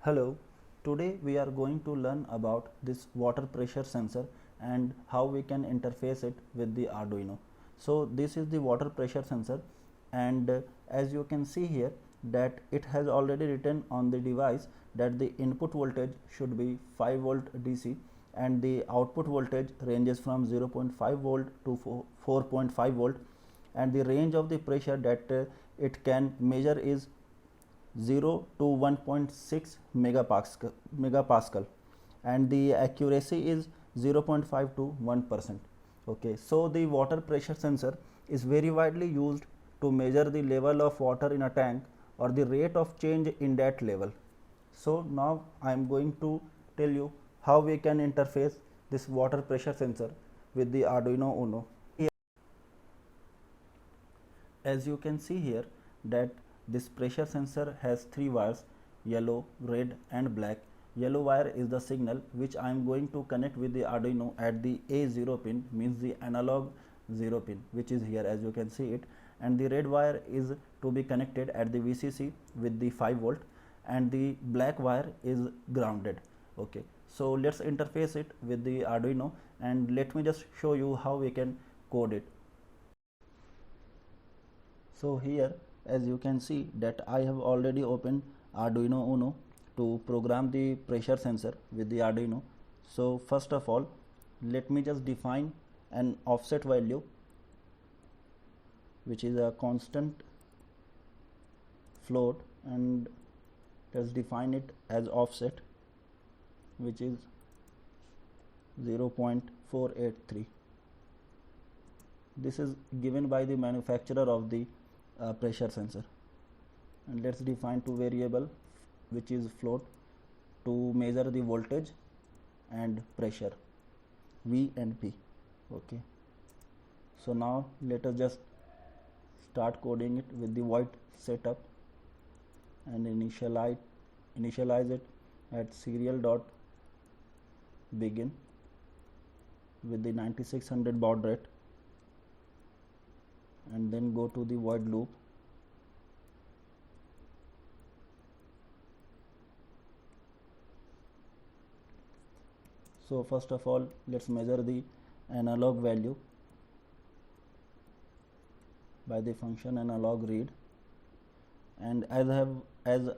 Hello, today we are going to learn about this water pressure sensor and how we can interface it with the Arduino. So this is the water pressure sensor, and as you can see here that it has already written on the device that the input voltage should be 5 volt DC and the output voltage ranges from 0.5 volt to 4.5 volt, and the range of the pressure that it can measure is 0 to 1.6 megapascal, and the accuracy is 0.5 to 1%. Okay, so the water pressure sensor is very widely used to measure the level of water in a tank or the rate of change in that level. So now I am going to tell you how we can interface this water pressure sensor with the Arduino Uno. As you can see here that this pressure sensor has 3 wires, yellow, red and black. Yellow wire is the signal which I am going to connect with the Arduino at the A0 pin, means the analog 0 pin, which is here as you can see it, and the red wire is to be connected at the VCC with the 5 volt, and the black wire is grounded. Okay, so let's interface it with the Arduino and let me just show you how we can code it. So here as you can see that I have already opened Arduino Uno to program the pressure sensor with the Arduino. So first of all, let me just define an offset value which is a constant float, and let's define it as offset which is 0.483. This is given by the manufacturer of the pressure sensor, and let's define two variable which is float to measure the voltage and pressure V and P. Okay, so now let us just start coding it with the void setup and initialize it at serial dot begin with the 9600 baud rate, and then go to the void loop so first of all let's measure the analog value by the function analog read, and as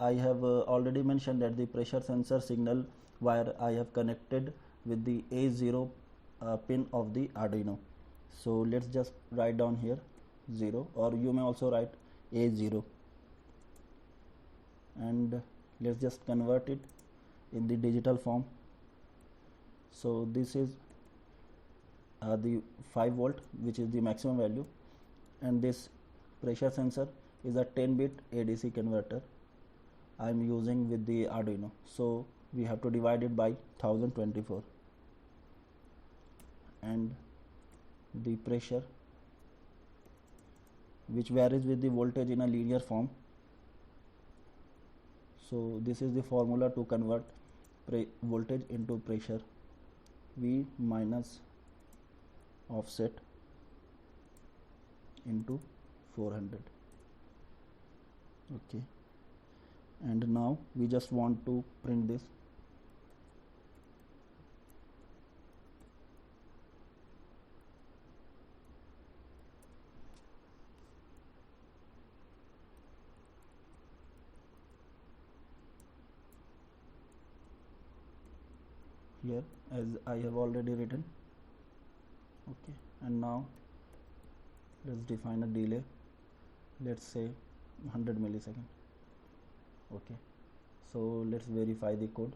I have already mentioned that the pressure sensor signal wire I have connected with the A0 pin of the Arduino. So let's just write down here 0, or you may also write A0, and let's just convert it in the digital form. So this is the 5 volt which is the maximum value, and this pressure sensor is a 10-bit ADC converter I am using with the Arduino. So we have to divide it by 1024, and the pressure which varies with the voltage in a linear form. So this is the formula to convert voltage into pressure, V minus offset into 400. Okay, and now we just want to print this. Here as I have already written. Okay, and now let's define a delay, let's say 100 millisecond. Okay, so let's verify the code.